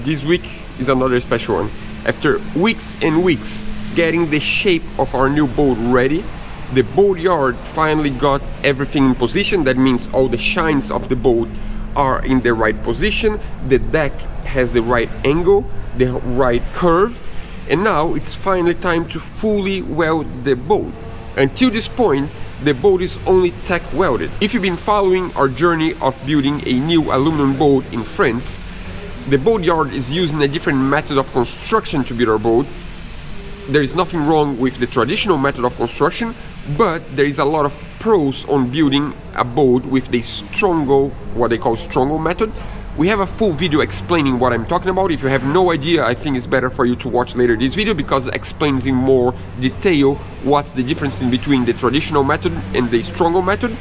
this week is another special one. After weeks and weeks getting the shape of our new boat ready, the boat yard finally got everything in position. That means all the shines of the boat are in the right position, the deck has the right angle, the right curve, and now it's finally time to fully weld the boat. Until this point, the boat is only tack welded. If you've been following our journey of building a new aluminum boat in France, the boat yard is using a different method of construction to build our boat. There is nothing wrong with the traditional method of construction, but there is a lot of pros on building a boat with the Strongo, what they call Strongo method. We have a full video explaining what I'm talking about. If you have no idea, I think it's better for you to watch later this video because it explains in more detail what's the difference in between the traditional method and the Strongo method.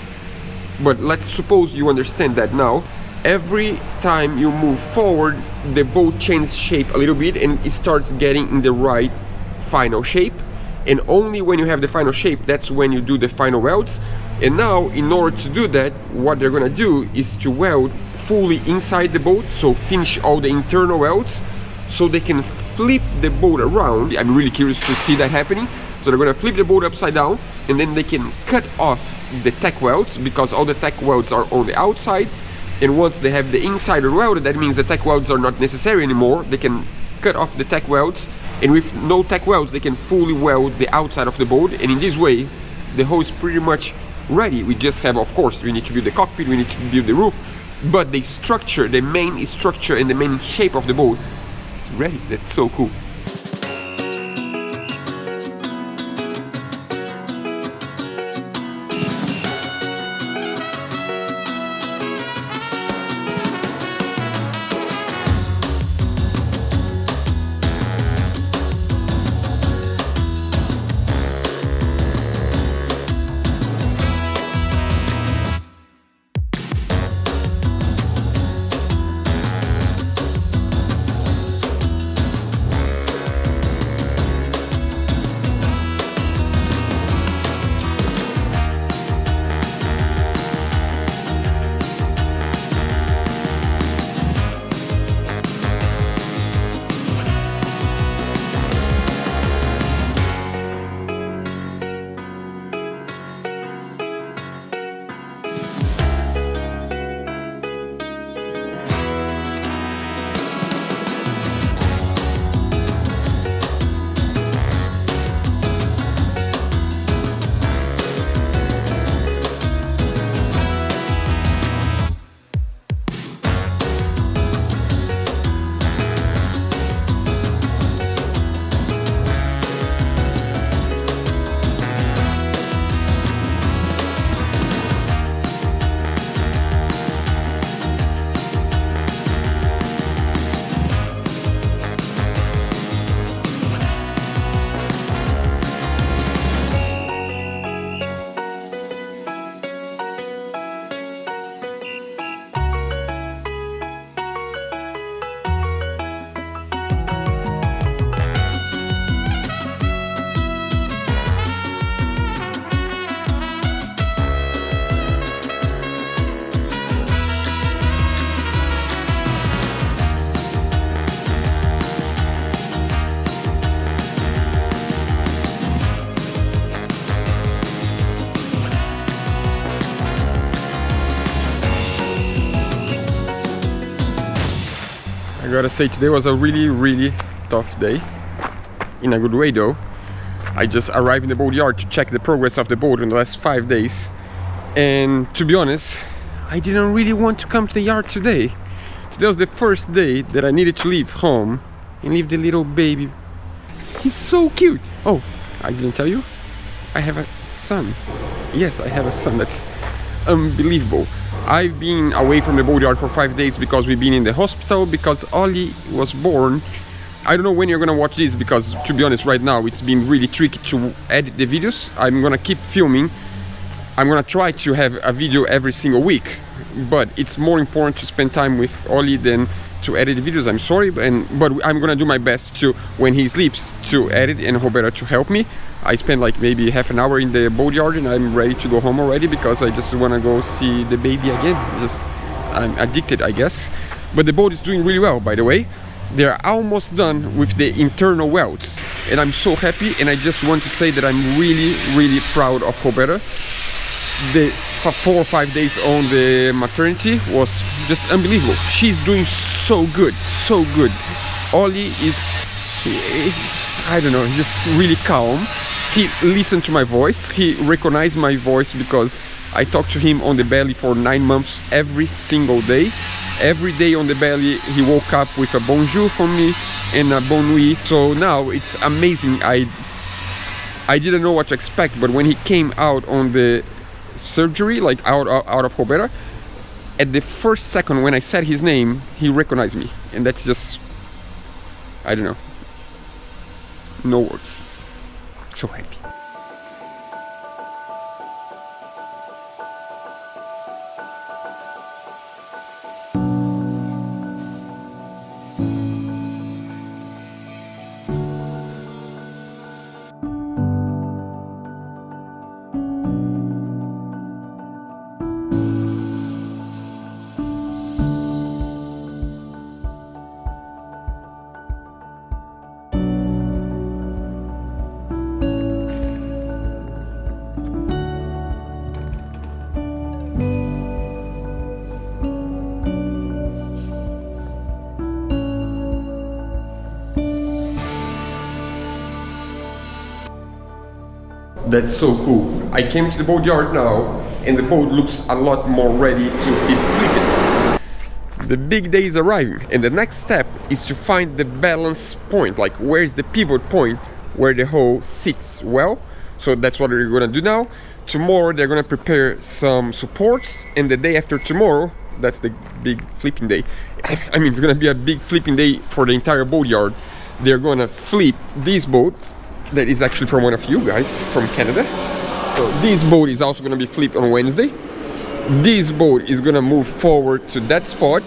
But let's suppose you understand that now. Every time you move forward, the boat changes shape a little bit and it starts getting in the right final shape. And only when you have the final shape, that's when you do the final welds. And now, in order to do that, what they're gonna do is to weld fully inside the boat, so finish all the internal welds, so they can flip the boat around. I'm really curious to see that happening. So they're gonna flip the boat upside down, and then they can cut off the tack welds, because all the tack welds are on the outside. And once they have the inside welded, that means the tack welds are not necessary anymore. They can cut off the tack welds, and with no tack welds they can fully weld the outside of the boat, and in this way the hull is pretty much ready. We just have, of course, we need to build the cockpit, we need to build the roof, but the structure, the main structure and the main shape of the boat is ready. That's so cool. I gotta say, today was a really tough day, in a good way though. I just arrived in the boat yard to check the progress of the boat in the last 5 days, and to be honest, I didn't really want to come to the yard today. Today was the first day that I needed to leave home and leave the little baby. He's so cute. Oh, I didn't tell you, I have a son. Yes, I have a son. That's unbelievable. I've been away from the boatyard for 5 days because we've been in the hospital because Ollie was born. I don't know when you're gonna watch this because, to be honest, right now it's been really tricky to edit the videos. I'm gonna keep filming. I'm gonna try to have a video every single week, but it's more important to spend time with Ollie than to edit the videos. I'm sorry, but I'm gonna do my best to, when he sleeps, to edit, and Roberta to help me. I spent like maybe half an hour in the boatyard and I'm ready to go home already because I just want to go see the baby again. I'm addicted, I guess. But the boat is doing really well, by the way. they're almost done with the internal welds, and I'm so happy. And I just want to say that I'm really proud of Roberta. The 4 or 5 days on the maternity was just unbelievable. She's doing so good, so good. Ollie is I don't know, he's just really calm. He listened to my voice, he recognized my voice because I talked to him on the belly for 9 months every single day. Every day on the belly he woke up with a bonjour from me and a bon nuit. So now it's amazing. I didn't know what to expect, but when he came out on the surgery, like out of Roberta, at the first second when I said his name, he recognized me, and that's just, I don't know, no words. So happy. That's so cool. I came to the boat yard now, and the boat looks a lot more ready to be flipping. The big day is arriving, and the next step is to find the balance point, like where is the pivot point where the hull sits well. So that's what we're gonna do now. Tomorrow they're gonna prepare some supports, and the day after tomorrow, that's the big flipping day. I mean, it's gonna be a big flipping day for the entire boat yard. They're gonna flip this boat. That is actually from one of you guys from Canada. So this boat is also going to be flipped on Wednesday. This boat is going to move forward to that spot.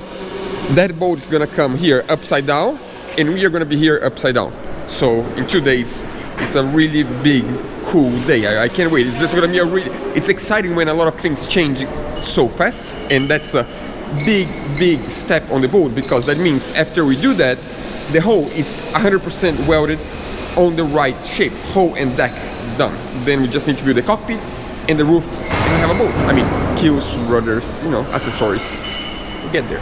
That boat is going to come here upside down, and we are going to be here upside down. So in 2 days, it's a really big, cool day. I can't wait. It's just going to be a really, it's exciting when a lot of things change so fast, and that's a big step on the boat, because that means after we do that, the hull is 100% welded on the right shape, hull and deck done. Then we just need to build the cockpit and the roof and have a boat. I mean, keels, rudders, you know, accessories. We'll get there.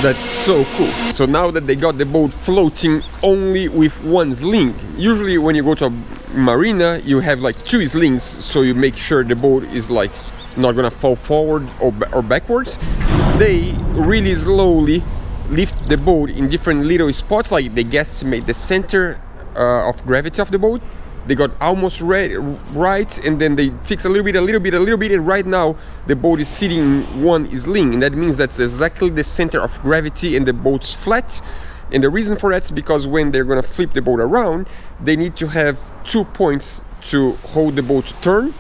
That's so cool. So now that they got the boat floating only with one sling, usually when you go to a marina, you have like 2 slings, so you make sure the boat is like not gonna fall forward or backwards. They really slowly lift the boat in different little spots, like they guesstimate the center of gravity of the boat. They got almost right, and then they fix a little bit, and right now the boat is sitting in one sling, and that means that's exactly the center of gravity, and the boat's flat. And the reason for that is because when they're gonna flip the boat around, they need to have 2 points to hold the boat to turn,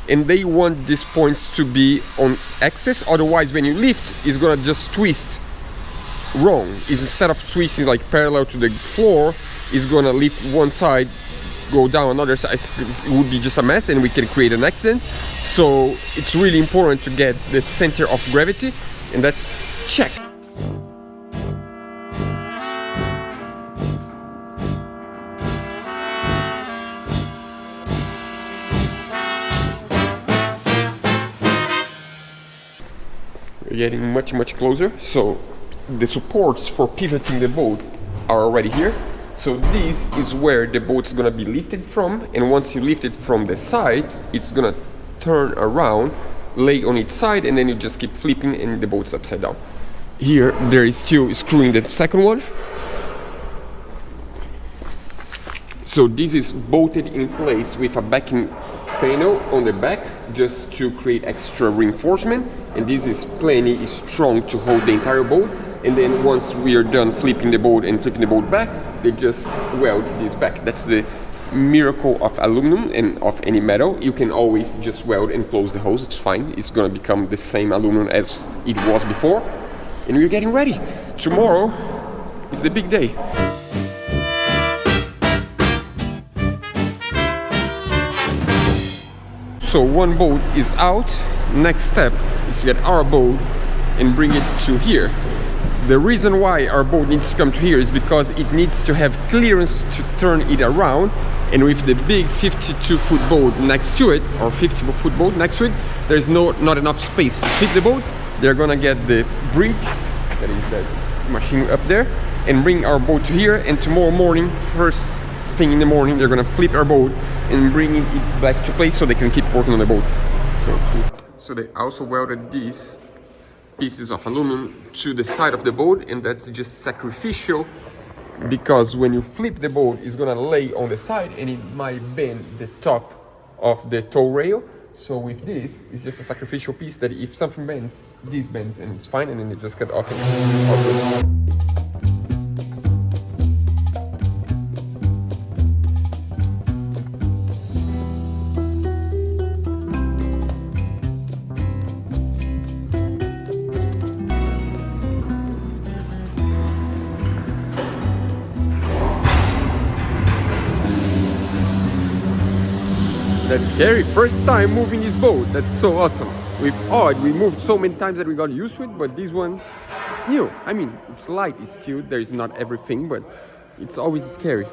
and they want these points to be on axis. Otherwise, when you lift, it's gonna just twist wrong. Instead of twisting like parallel to the floor, it's gonna lift one side, go down another side. It would be just a mess, and we can create an accident. So it's really important to get the center of gravity, and that's check. We're getting much closer. So the supports for pivoting the boat are already here. So this is where the boat's gonna be lifted from, and once you lift it from the side, it's gonna turn around, lay on its side, and then you just keep flipping and the boat's upside down. Here, there is still screwing the second one. So this is bolted in place with a backing panel on the back just to create extra reinforcement, and this is plenty strong to hold the entire boat. And then once we are done flipping the boat and flipping the boat back, they just weld this back. That's the miracle of aluminum and of any metal. You can always just weld and close the hose, it's fine. It's gonna become the same aluminum as it was before. And we're getting ready. Tomorrow is the big day. So one boat is out. Next step is to get our boat and bring it to here. The reason why our boat needs to come to here is because it needs to have clearance to turn it around, and with the big 52-foot boat next to it, or 50-foot boat next to it, there's not enough space to flip the boat. They're gonna get the bridge, that is that machine up there, and bring our boat to here, and tomorrow morning, first thing in the morning, they're gonna flip our boat and bring it back to place so they can keep working on the boat. So cool. So they also welded these pieces of aluminum to the side of the boat, and that's just sacrificial because when you flip the boat, it's gonna lay on the side and it might bend the top of the tow rail. So with this, it's just a sacrificial piece that if something bends, this bends and it's fine, and then you just cut off it. That's scary. First time moving this boat. That's so awesome. With Odd, we moved so many times that we got used to it, but this one, it's new. I mean, it's light, it's cute, there is not everything, but it's always scary.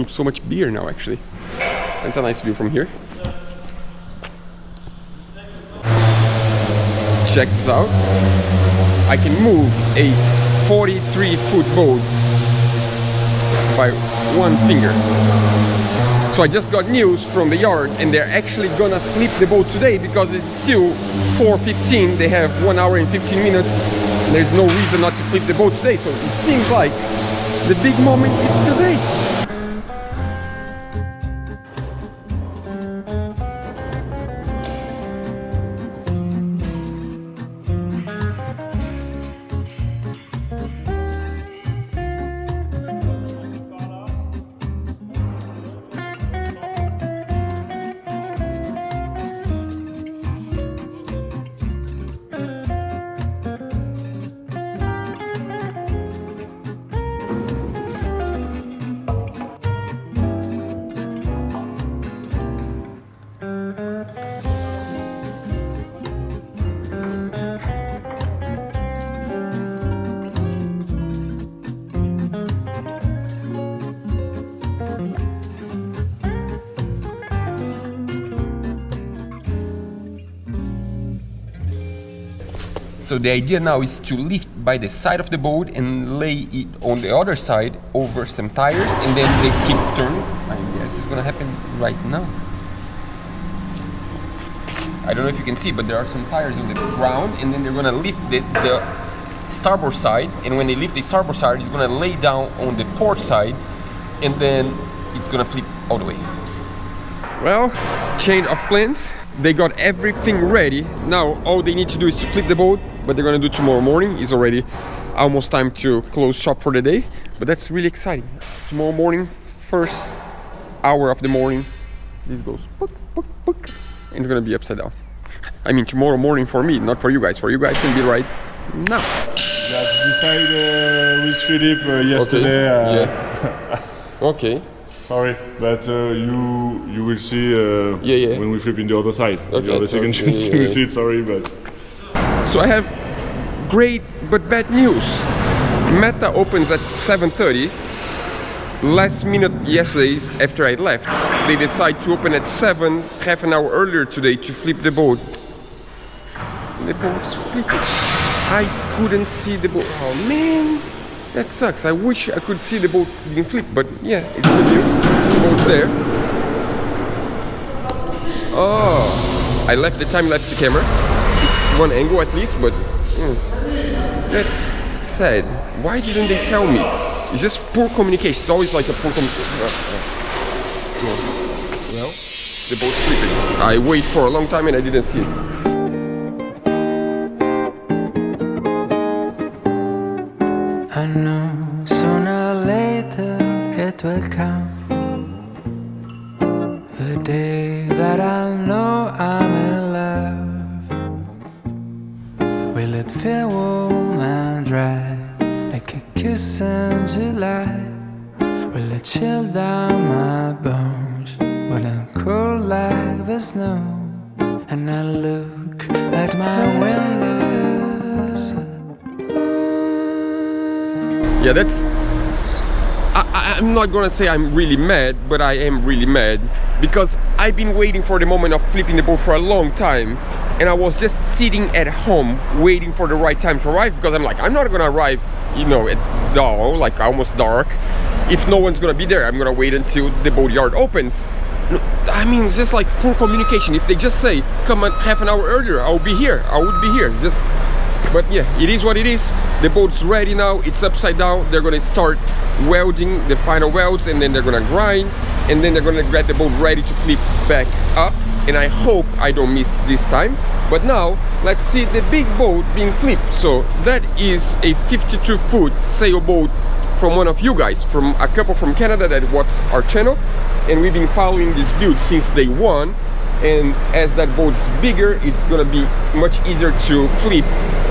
So much beer now, actually. That's a nice view from here. Check this out. I can move a 43-foot boat by one finger. So I just got news from the yard, and they're actually gonna flip the boat today because it's still 4:15. They have 1 hour and 15 minutes. And there's no reason not to flip the boat today. So it seems like the big moment is today. So the idea now is to lift by the side of the boat and lay it on the other side over some tires, and then they keep turning. I guess it's gonna happen right now. I don't know if you can see, but there are some tires on the ground, and then they're gonna lift the starboard side, and when they lift the starboard side, it's gonna lay down on the port side, and then it's gonna flip all the way. Well, change of plans. They got everything ready. Now all they need to do is to flip the boat, but they're gonna do tomorrow morning. It's already almost time to close shop for the day, but that's really exciting. Tomorrow morning, first hour of the morning, this goes book, book, book, and it's gonna be upside down. I mean, tomorrow morning for me, not for you guys. For you guys can be right now. That's decided with Philip yesterday. Okay. Yeah. Okay. Sorry, but you will see when we flip in the other side. Okay, the other second chance you will see it, sorry, but... So I have great but bad news. Meta opens at 7:30. Last minute yesterday, after I left, they decide to open at 7, half an hour earlier today to flip the boat. The boat's flipping. I couldn't see the boat. Oh man! That sucks. I wish I could see the boat being flipped, but yeah, it's good news. The boat's there. Oh, I left the time-lapse camera. It's one angle at least, but that's sad. Why didn't they tell me? It's just poor communication. It's always like a poor communication. Well, the boat's flipping. I waited for a long time and I didn't see it. I know sooner or later it will come, the day that I know I'm in love. Will it feel warm and dry like a kiss in July? Will it chill down my bones? Will it cool like the snow? And I look at my windows. Yeah, that's... I'm not gonna say I'm really mad, but I am really mad because I've been waiting for the moment of flipping the boat for a long time, and I was just sitting at home waiting for the right time to arrive because I'm like, I'm not gonna arrive, you know, at dawn, like almost dark. If no one's gonna be there, I'm gonna wait until the boatyard opens. I mean, it's just like poor communication. If they just say, come on half an hour earlier, I'll be here, I would be here. Just... But yeah, it is what it is. The boat's ready now, it's upside down. They're gonna start welding the final welds, and then they're gonna grind, and then they're gonna get the boat ready to flip back up. And I hope I don't miss this time. But now, let's see the big boat being flipped. So that is a 52-foot sailboat from one of you guys, from a couple from Canada that watched our channel. And we've been following this build since day one. And as that boat's bigger, it's gonna be much easier to flip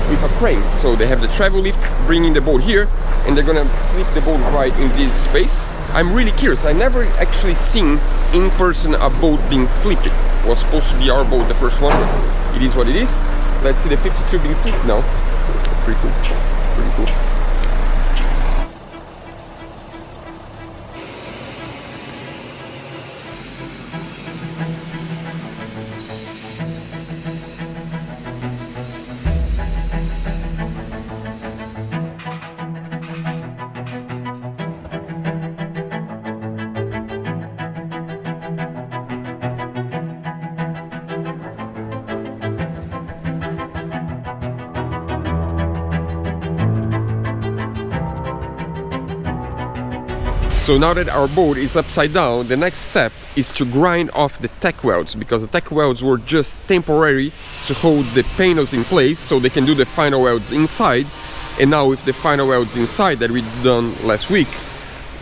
with a crane. So they have the travel lift bringing the boat here, and they're gonna flip the boat right in this space. I'm really curious. I never actually seen in person a boat being flipped. It was supposed to be our boat, the first one, but it is what it is. Let's see the 52 being flipped now. That's pretty cool. Pretty cool. So now that our boat is upside down, the next step is to grind off the tack welds, because the tack welds were just temporary to hold the panels in place so they can do the final welds inside. And now with the final welds inside that we done last week,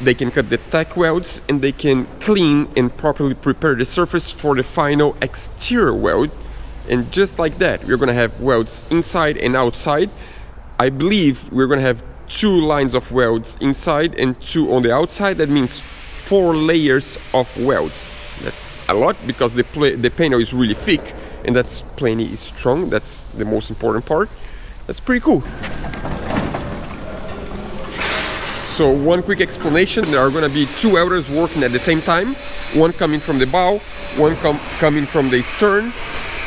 they can cut the tack welds and they can clean and properly prepare the surface for the final exterior weld. And just like that, we're gonna have welds inside and outside. I believe we're gonna have 2 lines of welds inside and 2 on the outside. That means 4 layers of welds. That's a lot because the panel is really thick, and that's plenty strong. That's the most important part. That's pretty cool. So one quick explanation: there are going to be 2 welders working at the same time. One coming from the bow, one coming from the stern,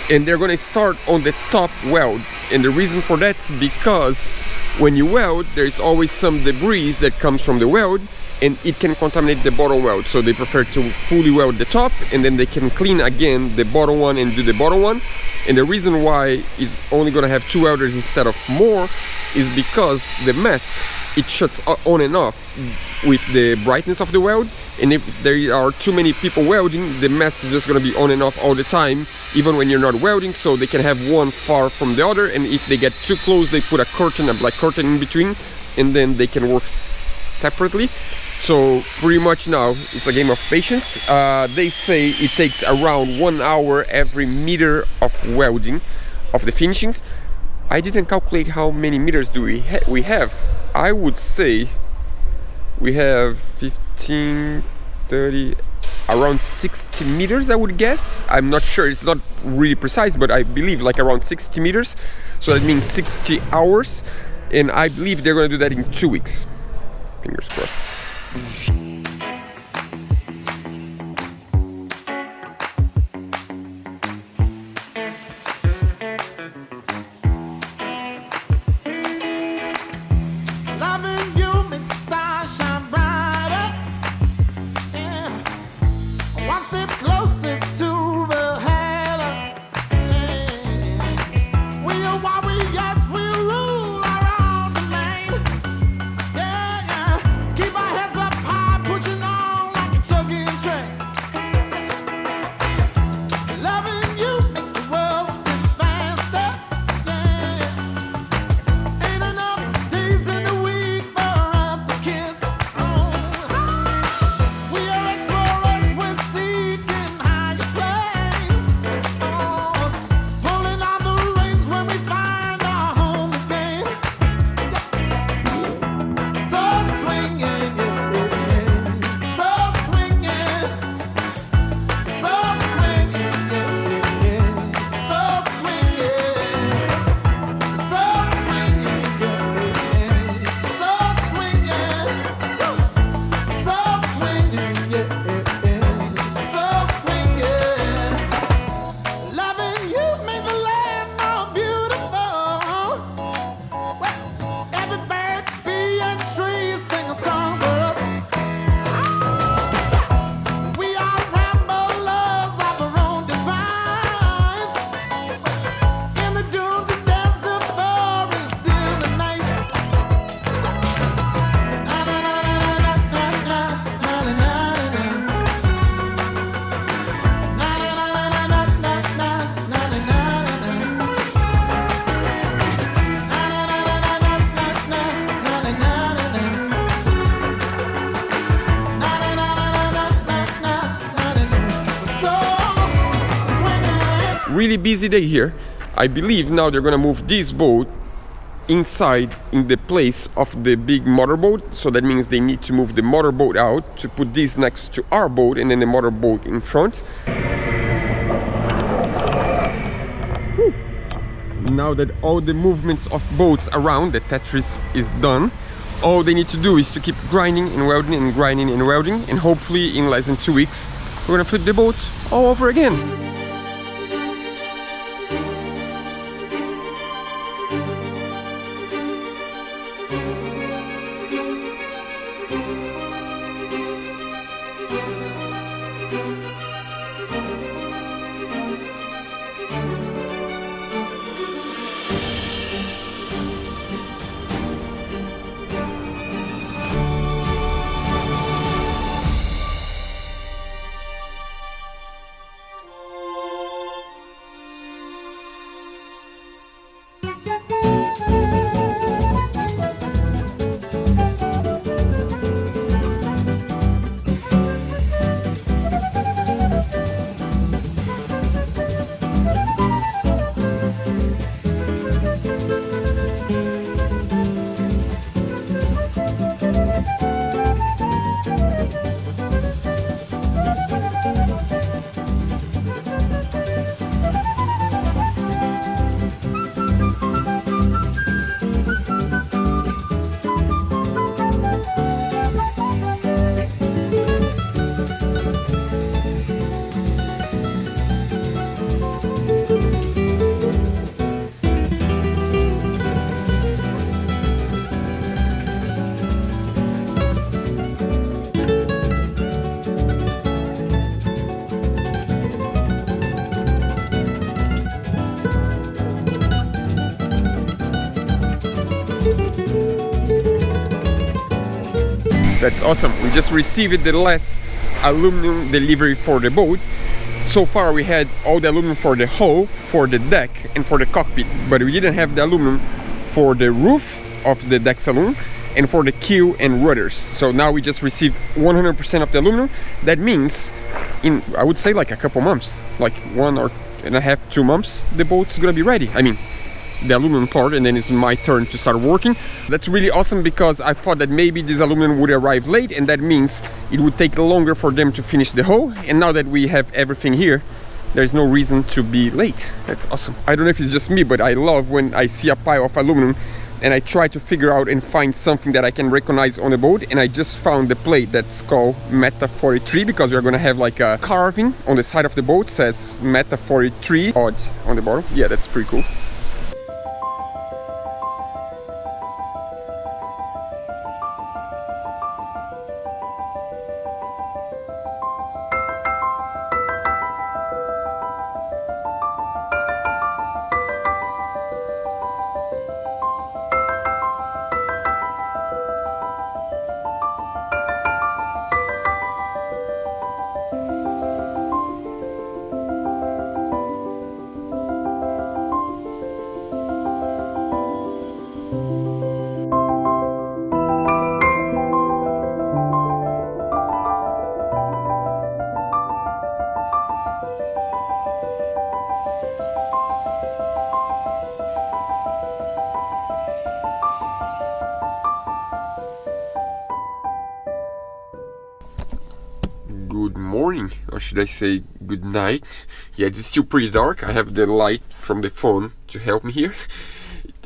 and they're going to start on the top weld. And the reason for that is because when you weld, there's always some debris that comes from the weld, and it can contaminate the bottom weld. So they prefer to fully weld the top, and then they can clean again the bottom one and do the bottom one. And the reason why it's only going to have 2 welders instead of more is because the mask, it shuts on and off with the brightness of the weld. And if there are too many people welding, the mask is just going to be on and off all the time, even when you're not welding. So they can have one far from the other, and if they get too close, they put a curtain, a black curtain in between, and then they can work separately. So pretty much now it's a game of patience. They say it takes around 1 hour every meter of welding of the finishings. I didn't calculate how many meters do we have. I would say we have 15, 30, around 60 meters, I would guess. I'm not sure, it's not really precise, but I believe like around 60 meters. So that means 60 hours. And I believe they're going to do that in 2 weeks. Fingers crossed. Loving you really busy day here. I believe now they're gonna move this boat inside in the place of the big motorboat, so that means they need to move the motorboat out to put this next to our boat and then the motorboat in front. Now that all the movements of boats around the Tetris is done, all they need to do is to keep grinding and welding and grinding and welding, and hopefully in less than 2 weeks we're gonna flip the boat all over again. That's awesome. We just received the last aluminum delivery for the boat. So far we had all the aluminum for the hull, for the deck and for the cockpit, but we didn't have the aluminum for the roof of the deck saloon and for the keel and rudders. So now we just received 100% of the aluminum. That means in, I would say, like a couple months, like 1.5 to 2 months, the boat's gonna be ready. I mean, the aluminum part, and then it's my turn to start working. That's really awesome, because I thought that maybe this aluminum would arrive late, and that means it would take longer for them to finish the hull. And now that we have everything here, there's no reason to be late. That's awesome. I don't know if it's just me, but I love when I see a pile of aluminum and I try to figure out and find something that I can recognize on the boat. And I just found the plate that's called Meta 43, because we're gonna have like a carving on the side of the boat, says Meta 43 odd on the bottom. Yeah, that's pretty cool. Good morning, or should I say good night. Yeah, it's still pretty dark. I have the light from the phone to help me here.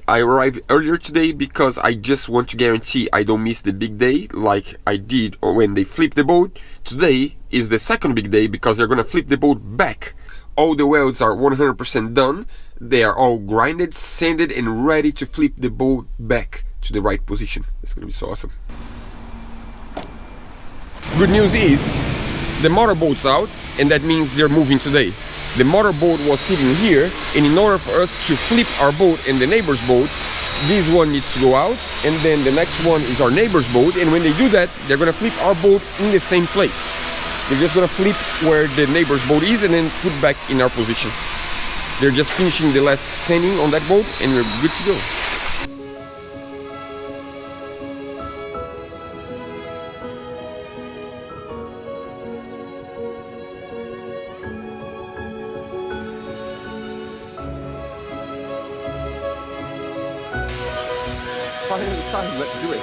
I arrived earlier today because I just want to guarantee I don't miss the big day like I did when they flipped the boat. Today is the second big day because they're gonna flip the boat back. All the welds are 100% done. They are all grinded, sanded, and ready to flip the boat back to the right position. It's gonna be so awesome. Good news is the motorboat's out, and that means they're moving today. The motorboat was sitting here, and in order for us to flip our boat and the neighbor's boat, this one needs to go out, and then the next one is our neighbor's boat. And when they do that, they're gonna flip our boat in the same place. They're just gonna flip where the neighbor's boat is and then put back in our position. They're just finishing the last sanding on that boat, and we're good to go. finally time, let's do it.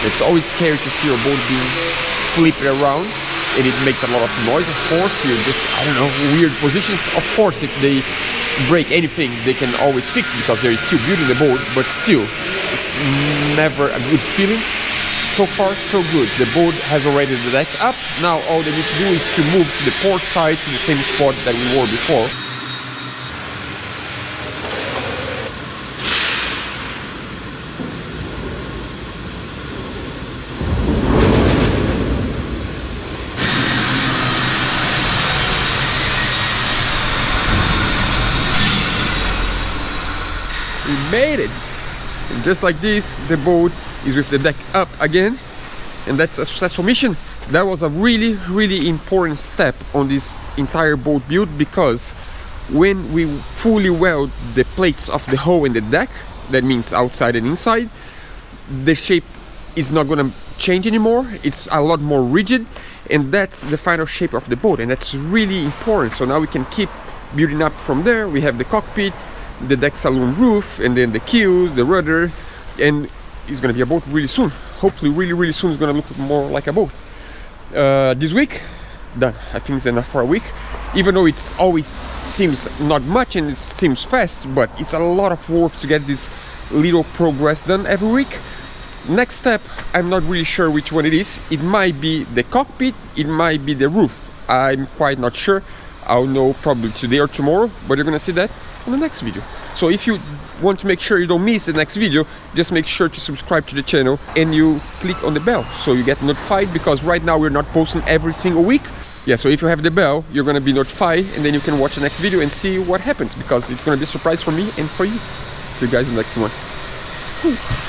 It's always scary to see your boat being flipped around, and it makes a lot of noise, of course. You're just, I don't know, weird positions. Of course, if they break anything, they can always fix it because there is still beauty in the boat, but still, it's never a good feeling. So far, so good. The boat has already the deck up. Now all they need to do is to move to the port side to the same spot that we were before. We made it! And just like this, the boat is with the deck up again, and that's a successful mission. That was a really important step on this entire boat build, because when we fully weld the plates of the hull and the deck, that means outside and inside, the shape is not gonna change anymore. It's a lot more rigid, and that's the final shape of the boat, and that's really important. So now we can keep building up from there. We have the cockpit, the deck saloon roof, and then the keels, the rudder, and it's gonna be a boat really soon. Hopefully really soon it's gonna look more like a boat. This week, done. I think it's enough for a week, even though it's always seems not much and it seems fast, but it's a lot of work to get this little progress done every week. Next step, I'm not really sure which one it is. It might be the cockpit, it might be the roof. I'm quite not sure. I'll know probably today or tomorrow, but you're gonna see that in the next video. So if you want to make sure you don't miss the next video, just make sure to subscribe to the channel and you click on the bell so you get notified, because right now we're not posting every single week. Yeah, so if you have the bell, you're gonna be notified, and then you can watch the next video and see what happens, because it's gonna be a surprise for me and for you. See you guys in the next one. Whew.